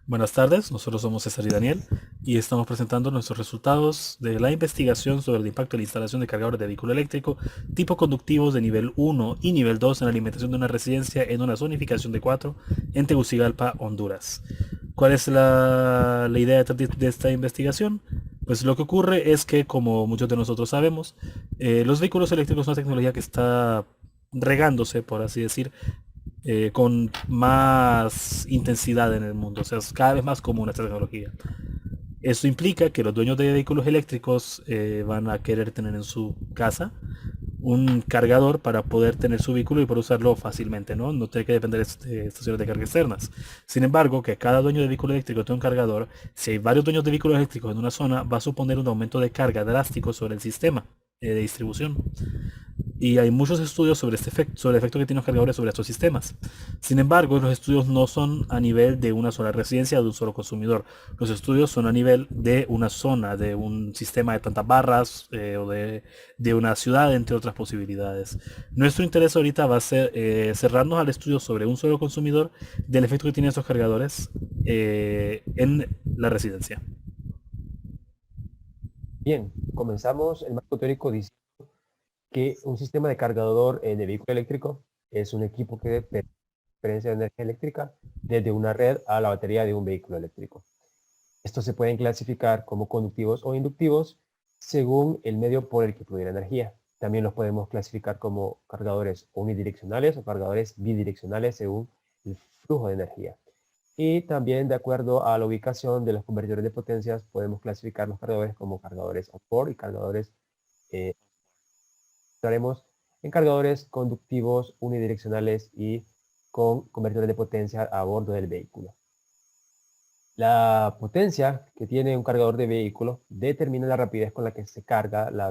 Buenas tardes, nosotros somos César y Daniel y estamos presentando nuestros resultados de la investigación sobre el impacto de la instalación de cargadores de vehículo eléctrico tipo conductivos de nivel 1 y nivel 2 en la alimentación de una residencia en una zonificación de 4 en Tegucigalpa, Honduras. ¿Cuál es la idea de esta investigación? Pues lo que ocurre es que, como muchos de nosotros sabemos, los vehículos eléctricos son una tecnología que está regándose, por así decir, con más intensidad en el mundo. O sea, es cada vez más común esta tecnología. Esto implica que los dueños de vehículos eléctricos van a querer tener en su casa un cargador para poder tener su vehículo y poder usarlo fácilmente, ¿no? No tiene que depender de estaciones de carga externas. Sin embargo, que cada dueño de vehículo eléctrico tenga un cargador, si hay varios dueños de vehículos eléctricos en una zona, va a suponer un aumento de carga drástico sobre el sistema de distribución. Y hay muchos estudios sobre este efecto, sobre el efecto que tienen los cargadores sobre estos sistemas. Sin embargo, los estudios no son a nivel de una sola residencia o de un solo consumidor. Los estudios son a nivel de una zona, de un sistema de tantas barras o de una ciudad, entre otras posibilidades. Nuestro interés ahorita va a ser cerrarnos al estudio sobre un solo consumidor del efecto que tienen estos cargadores en la residencia. Bien, comenzamos el marco teórico diciendo que un sistema de cargador de vehículo eléctrico es un equipo que permite transferencia de energía eléctrica desde una red a la batería de un vehículo eléctrico. Estos se pueden clasificar como conductivos o inductivos según el medio por el que fluye la energía. También los podemos clasificar como cargadores unidireccionales o cargadores bidireccionales según el flujo de energía. Y también de acuerdo a la ubicación de los convertidores de potencias podemos clasificar los cargadores como cargadores on-board y cargadores estaremos en cargadores conductivos unidireccionales y con convertidores de potencia a bordo del vehículo. La potencia que tiene un cargador de vehículo determina la rapidez con la que se carga la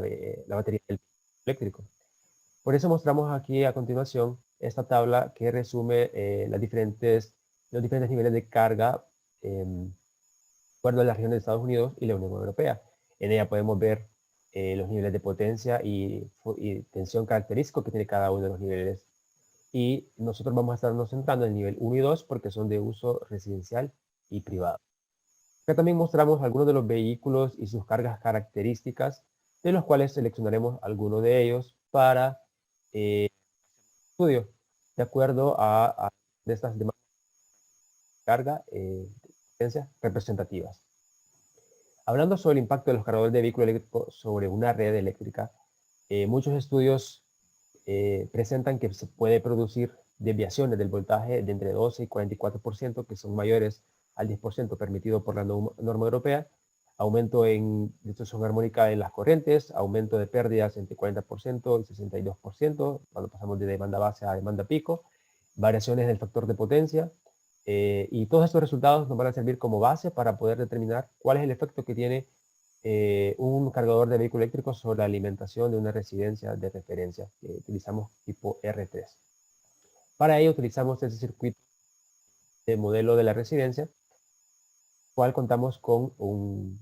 batería del vehículo eléctrico. Por eso mostramos aquí a continuación esta tabla que resume los diferentes niveles de carga de acuerdo a las regiones de Estados Unidos y la Unión Europea. En ella podemos ver los niveles de potencia y tensión característico que tiene cada uno de los niveles. Y nosotros vamos a estarnos centrando en el nivel 1 y 2 porque son de uso residencial y privado. Acá también mostramos algunos de los vehículos y sus cargas características, de los cuales seleccionaremos algunos de ellos para estudio, de acuerdo a de estas demandas de carga potencia representativas. Hablando sobre el impacto de los cargadores de vehículo eléctrico sobre una red eléctrica, muchos estudios presentan que se puede producir desviaciones del voltaje de entre 12 y 44%, que son mayores al 10% permitido por la norma europea, aumento en distorsión armónica en las corrientes, aumento de pérdidas entre 40% y 62% cuando pasamos de demanda base a demanda pico, variaciones del factor de potencia, y todos estos resultados nos van a servir como base para poder determinar cuál es el efecto que tiene un cargador de vehículo eléctrico sobre la alimentación de una residencia de referencia que utilizamos tipo R3. Para ello utilizamos ese circuito de modelo de la residencia, cual contamos con un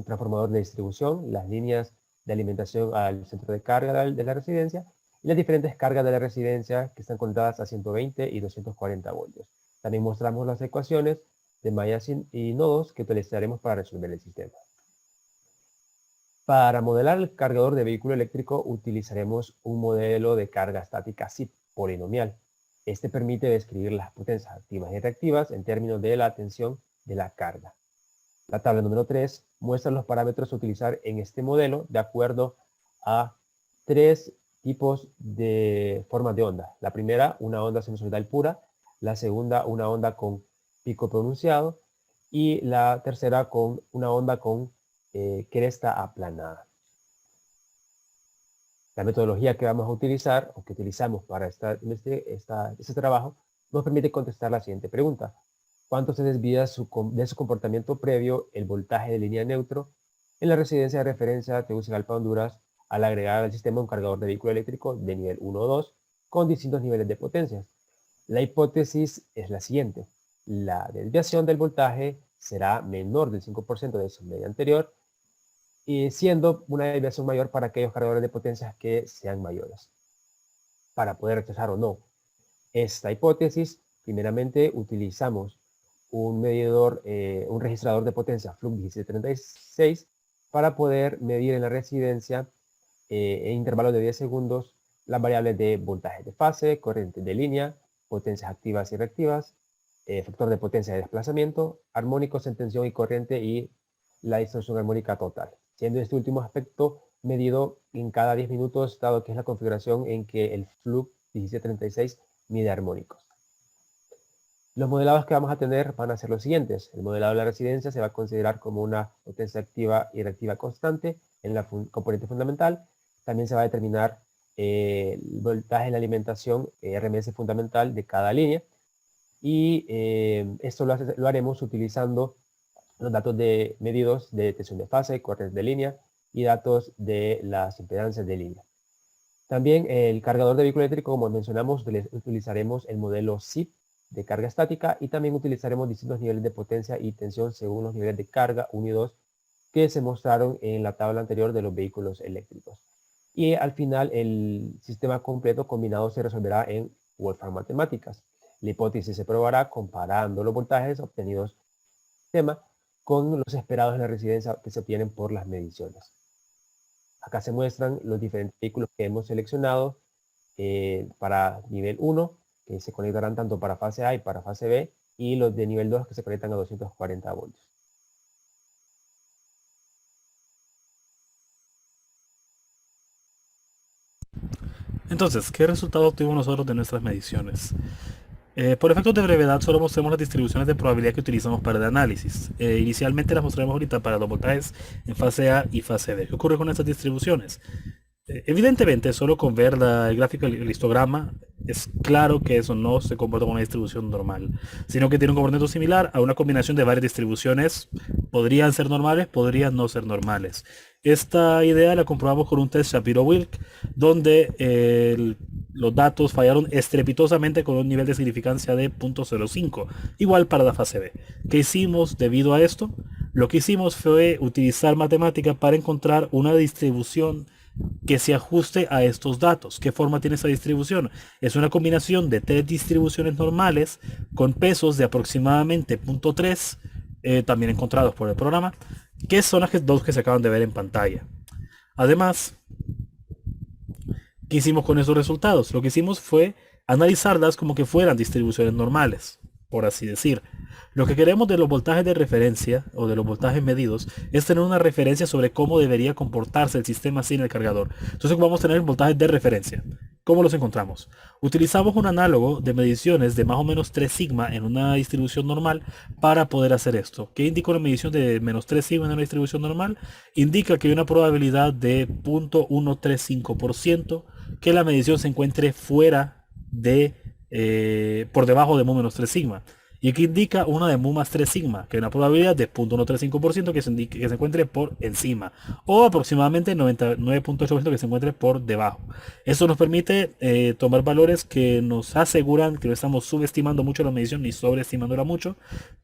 transformador de distribución, las líneas de alimentación al centro de carga de la residencia y las diferentes cargas de la residencia que están conectadas a 120 y 240 voltios. También mostramos las ecuaciones de mallas y nodos que utilizaremos para resolver el sistema. Para modelar el cargador de vehículo eléctrico utilizaremos un modelo de carga estática SIP polinomial. Este permite describir las potencias activas y reactivas en términos de la tensión de la carga. La tabla número 3 muestra los parámetros a utilizar en este modelo de acuerdo a tres tipos de formas de onda. La primera, una onda sinusoidal pura. La segunda, una onda con pico pronunciado. Y la tercera, con una onda con cresta aplanada. La metodología que vamos a utilizar o que utilizamos para este trabajo nos permite contestar la siguiente pregunta. ¿Cuánto se desvía de su comportamiento previo el voltaje de línea neutro en la residencia de referencia Tegucigalpa, Honduras, al agregar al sistema un cargador de vehículo eléctrico de nivel 1 o 2 con distintos niveles de potencias? La hipótesis es la siguiente. La desviación del voltaje será menor del 5% de su media anterior, y siendo una desviación mayor para aquellos cargadores de potencias que sean mayores. Para poder rechazar o no esta hipótesis, primeramente utilizamos un medidor, un registrador de potencia Fluke 1736 para poder medir en la residencia en intervalos de 10 segundos las variables de voltaje de fase, corriente de línea, potencias activas y reactivas, factor de potencia de desplazamiento, armónicos en tensión y corriente y la distorsión armónica total, siendo este último aspecto medido en cada 10 minutos, dado que es la configuración en que el Fluke 1736 mide armónicos. Los modelados que vamos a tener van a ser los siguientes. El modelado de la residencia se va a considerar como una potencia activa y reactiva constante en la componente fundamental. También se va a determinar el voltaje en la alimentación RMS fundamental de cada línea. Y esto lo haremos utilizando los datos de medidos de tensión de fase, corrientes de línea y datos de las impedancias de línea. También el cargador de vehículo eléctrico, como mencionamos, utilizaremos el modelo SIP de carga estática y también utilizaremos distintos niveles de potencia y tensión según los niveles de carga 1 y 2 que se mostraron en la tabla anterior de los vehículos eléctricos. Y al final el sistema completo combinado se resolverá en Wolfram Matemáticas. La hipótesis se probará comparando los voltajes obtenidos en el sistema con los esperados en la residencia que se obtienen por las mediciones. Acá se muestran los diferentes vehículos que hemos seleccionado para nivel 1, que se conectarán tanto para fase A y para fase B, y los de nivel 2 que se conectan a 240 voltios. Entonces, ¿qué resultado obtuvimos nosotros de nuestras mediciones? Por efectos de brevedad, solo mostremos las distribuciones de probabilidad que utilizamos para el análisis. Inicialmente las mostraremos ahorita para los voltajes en fase A y fase B. ¿Qué ocurre con estas distribuciones? Evidentemente, solo con ver el gráfico, el histograma, es claro que eso no se comporta como una distribución normal, sino que tiene un comportamiento similar a una combinación de varias distribuciones. Podrían ser normales, podrían no ser normales. Esta idea la comprobamos con un test Shapiro-Wilk, donde los datos fallaron estrepitosamente con un nivel de significancia de 0.05, igual para la fase B. ¿Qué hicimos debido a esto? Lo que hicimos fue utilizar matemática para encontrar una distribución que se ajuste a estos datos. ¿Qué forma tiene esa distribución? Es una combinación de 3 distribuciones normales con pesos de aproximadamente 0.3, también encontrados por el programa, que son las dos que se acaban de ver en pantalla. Además, ¿qué hicimos con esos resultados? Lo que hicimos fue analizarlas como que fueran distribuciones normales, por así decir. Lo que queremos de los voltajes de referencia o de los voltajes medidos es tener una referencia sobre cómo debería comportarse el sistema sin el cargador. Entonces vamos a tener voltajes de referencia. ¿Cómo los encontramos? Utilizamos un análogo de mediciones de más o menos 3 sigma en una distribución normal para poder hacer esto. ¿Qué indica una medición de menos 3 sigma en una distribución normal? Indica que hay una probabilidad de 0.135% que la medición se encuentre fuera de, por debajo de mu menos 3 sigma. Y aquí indica una de mu más 3 sigma, que es una probabilidad de 0.135% que se encuentre por encima, o aproximadamente 99.8% que se encuentre por debajo. Eso nos permite tomar valores que nos aseguran que no estamos subestimando mucho la medición ni sobreestimándola mucho,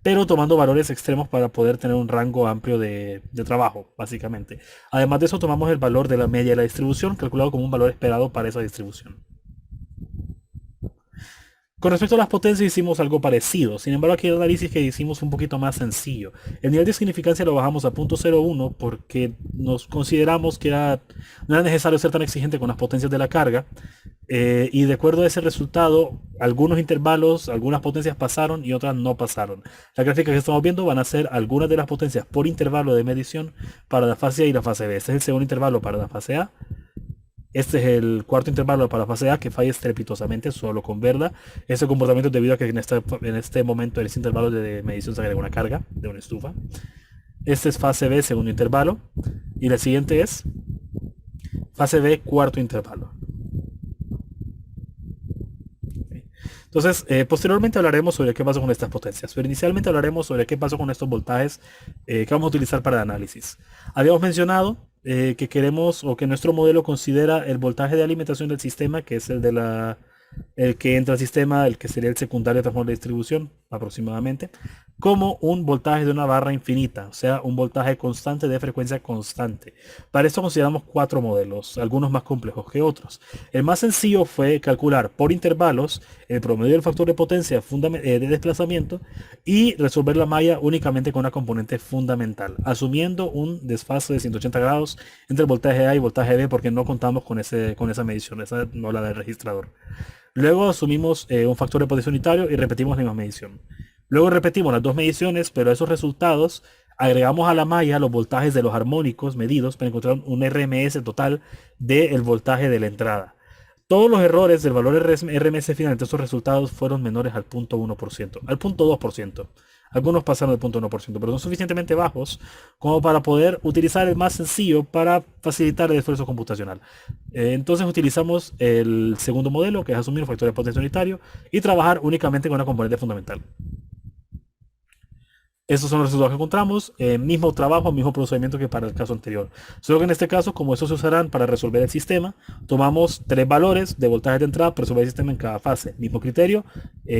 pero tomando valores extremos para poder tener un rango amplio de trabajo, básicamente. Además de eso, tomamos el valor de la media de la distribución, calculado como un valor esperado para esa distribución. Con respecto a las potencias hicimos algo parecido, sin embargo aquí el análisis que hicimos fue un poquito más sencillo. El nivel de significancia lo bajamos a 0.01 porque nos consideramos que no era necesario ser tan exigente con las potencias de la carga, y de acuerdo a ese resultado, algunos intervalos, algunas potencias pasaron y otras no pasaron. La gráfica que estamos viendo van a ser algunas de las potencias por intervalo de medición para la fase A y la fase B. Este es el segundo intervalo para la fase A. Este es el cuarto intervalo para la fase A, que falla estrepitosamente solo con verla. Este comportamiento es debido a que en este momento en este intervalo de medición se agrega una carga de una estufa. Este es fase B, segundo intervalo. Y la siguiente es fase B, cuarto intervalo. Entonces, posteriormente hablaremos sobre qué pasó con estas potencias, pero inicialmente hablaremos sobre qué pasó con estos voltajes que vamos a utilizar para el análisis. Habíamos mencionado que queremos, o que nuestro modelo considera el voltaje de alimentación del sistema, que es el que entra al sistema, el que sería el secundario de transformador de distribución, aproximadamente, como un voltaje de una barra infinita, o sea, un voltaje constante de frecuencia constante. Para esto consideramos 4 modelos, algunos más complejos que otros. El más sencillo fue calcular por intervalos el promedio del factor de potencia de desplazamiento y resolver la malla únicamente con una componente fundamental, asumiendo un desfase de 180 grados entre el voltaje A y voltaje B, porque no contamos con esa medición, esa no la del registrador. Luego asumimos un factor de potencia unitario y repetimos la misma medición. Luego repetimos las dos mediciones, pero a esos resultados agregamos a la malla los voltajes de los armónicos medidos para encontrar un RMS total del voltaje de la entrada. Todos los errores del valor RMS final de estos resultados fueron menores al 0.1%, al 0.2%. Algunos pasaron del 0.1%, pero son suficientemente bajos como para poder utilizar el más sencillo para facilitar el esfuerzo computacional. Entonces utilizamos el segundo modelo, que es asumir un factor de potencia unitario y trabajar únicamente con una componente fundamental. Estos son los resultados que encontramos, mismo trabajo, mismo procedimiento que para el caso anterior. Solo que en este caso, como estos se usarán para resolver el sistema, tomamos 3 valores de voltaje de entrada para resolver el sistema en cada fase. Mismo criterio,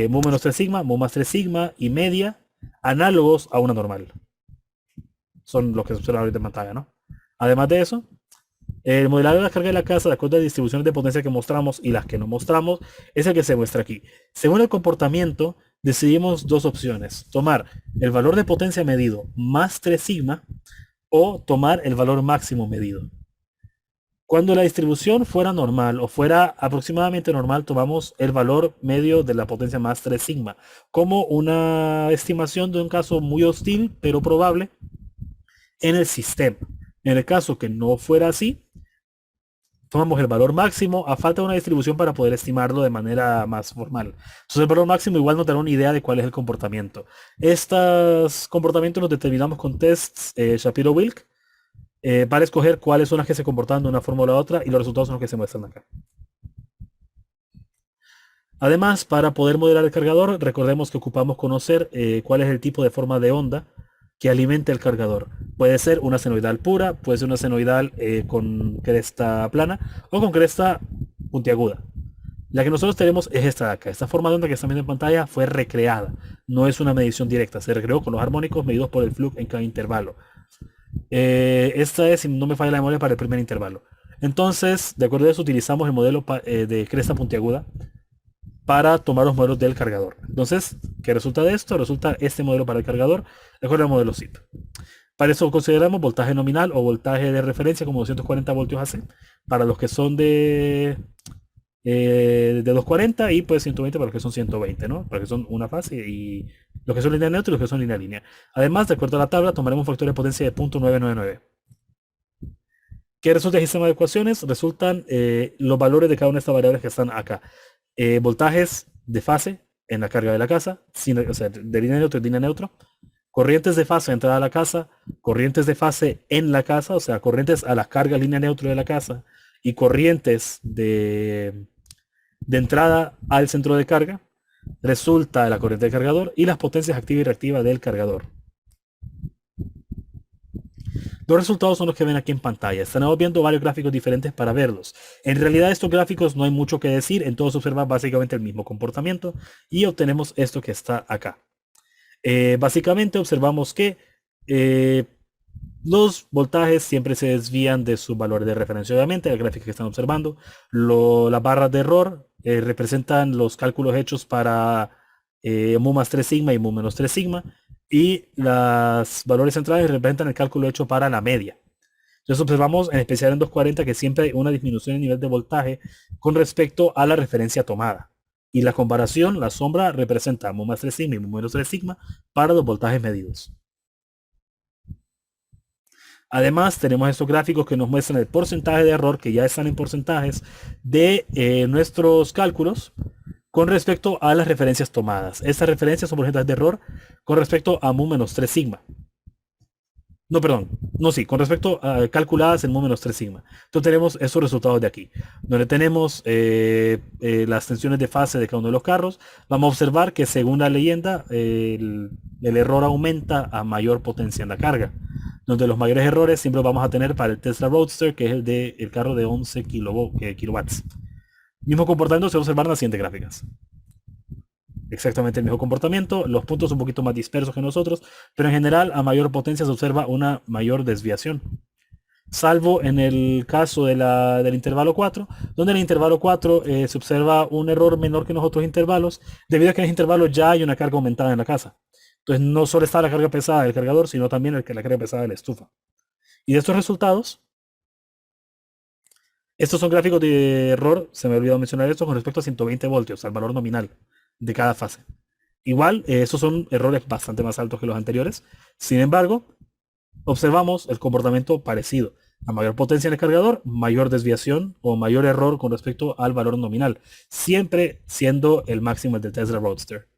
mu menos 3 sigma, mu más 3 sigma y media, análogos a una normal. Son los que se observan ahorita en pantalla, ¿no? Además de eso, el modelado de la carga de la casa, de acuerdo a las distribuciones de potencia que mostramos y las que no mostramos, es el que se muestra aquí. Según el comportamiento, decidimos dos opciones: tomar el valor de potencia medido más 3 sigma o tomar el valor máximo medido. Cuando la distribución fuera normal o fuera aproximadamente normal, tomamos el valor medio de la potencia más 3 sigma como una estimación de un caso muy hostil pero probable en el sistema. En el caso que no fuera así, tomamos el valor máximo a falta de una distribución para poder estimarlo de manera más formal. Entonces el valor máximo igual nos dará una idea de cuál es el comportamiento. Estos comportamientos los determinamos con tests Shapiro-Wilk para escoger cuáles son las que se comportan de una forma o la otra, y los resultados son los que se muestran acá. Además, para poder modelar el cargador, recordemos que ocupamos conocer cuál es el tipo de forma de onda que alimenta el cargador. Puede ser una senoidal pura, puede ser una senoidal con cresta plana o con cresta puntiaguda. La que nosotros tenemos es esta de acá. Esta forma de onda que están viendo en pantalla fue recreada. No es una medición directa. Se recreó con los armónicos medidos por el flux en cada intervalo. Esta es, si no me falla la memoria, para el primer intervalo. Entonces, de acuerdo a eso, utilizamos el modelo de cresta puntiaguda para tomar los modelos del cargador. Entonces, ¿qué resulta de esto? Resulta este modelo para el cargador, de acuerdo al modelo CIP. Para eso consideramos voltaje nominal o voltaje de referencia como 240 voltios AC para los que son de 240 y pues 120 para los que son 120, ¿no? Para los que son una fase, y los que son línea neutra y los que son línea. Además, de acuerdo a la tabla, tomaremos un factor de potencia de 0.999. ¿Qué resulta el sistema de ecuaciones? Resultan los valores de cada una de estas variables que están acá. Voltajes de fase en la carga de la casa, o sea, de línea neutra y línea neutra. Corrientes de fase de entrada a la casa, corrientes de fase en la casa, o sea, corrientes a la carga línea neutra de la casa, y corrientes de entrada al centro de carga. Resulta la corriente del cargador y las potencias activa y reactiva del cargador. Los resultados son los que ven aquí en pantalla. Estaremos viendo varios gráficos diferentes para verlos. En realidad estos gráficos no hay mucho que decir, en todos se observa básicamente el mismo comportamiento y obtenemos esto que está acá. Básicamente observamos que los voltajes siempre se desvían de sus valores de referencia. Obviamente, el gráfico que están observando, las barras de error representan los cálculos hechos para mu más 3 sigma y mu menos 3 sigma, y los valores centrales representan el cálculo hecho para la media. Entonces observamos en especial en 240 que siempre hay una disminución en nivel de voltaje con respecto a la referencia tomada. Y la comparación, la sombra, representa mu más 3 sigma y mu menos 3 sigma para los voltajes medidos. Además, tenemos estos gráficos que nos muestran el porcentaje de error, que ya están en porcentajes, de nuestros cálculos con respecto a las referencias tomadas. Estas referencias son porcentajes de error con respecto a mu menos 3 sigma. No, perdón. No, sí, con respecto a calculadas en mu menos 3 sigma. Entonces tenemos esos resultados de aquí, donde tenemos las tensiones de fase de cada uno de los carros. Vamos a observar que según la leyenda, el error aumenta a mayor potencia en la carga. Donde los mayores errores siempre vamos a tener para el Tesla Roadster, que es el carro de 11 kilowatts. Mismo comportamiento se va a observar en las siguientes gráficas. exactamente el mismo comportamiento, los puntos un poquito más dispersos que nosotros, pero en general a mayor potencia se observa una mayor desviación. Salvo en el caso del intervalo 4, donde en el intervalo 4 se observa un error menor que en los otros intervalos, debido a que en el intervalo ya hay una carga aumentada en la casa. Entonces no solo está la carga pesada del cargador, sino también la carga pesada de la estufa. Y de estos resultados, estos son gráficos de error, se me ha olvidado mencionar esto, con respecto a 120 voltios, al valor nominal de cada fase. Igual, estos son errores bastante más altos que los anteriores. Sin embargo, observamos el comportamiento parecido. A mayor potencia en el cargador, mayor desviación o mayor error con respecto al valor nominal. Siempre siendo el máximo el del Tesla Roadster.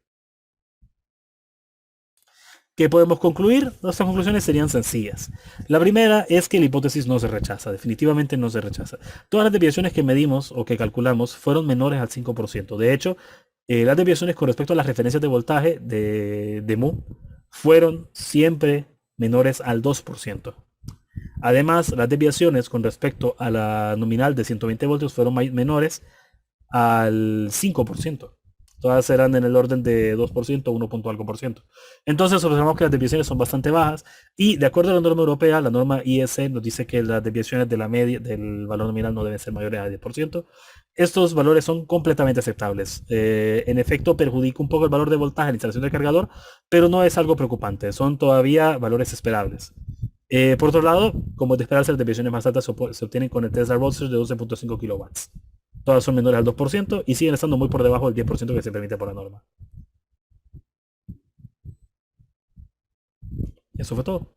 ¿Qué podemos concluir? Nuestras conclusiones serían sencillas. La primera es que la hipótesis no se rechaza, definitivamente no se rechaza. Todas las desviaciones que medimos o que calculamos fueron menores al 5%. De hecho, las desviaciones con respecto a las referencias de voltaje de Mu fueron siempre menores al 2%. Además, las desviaciones con respecto a la nominal de 120 voltios fueron menores al 5%. Todas eran en el orden de 2%, 1 punto algo por ciento. Entonces observamos que las desviaciones son bastante bajas y de acuerdo a la norma europea, la norma IEC nos dice que las desviaciones de la media del valor nominal no deben ser mayores a 10%. Estos valores son completamente aceptables. En efecto, perjudica un poco el valor de voltaje en la instalación del cargador, pero no es algo preocupante. Son todavía valores esperables. Por otro lado, como es de esperarse, las desviaciones más altas se obtienen con el Tesla Roadster de 12.5 kilowatts. Todas son menores al 2% y siguen estando muy por debajo del 10% que se permite por la norma. Eso fue todo.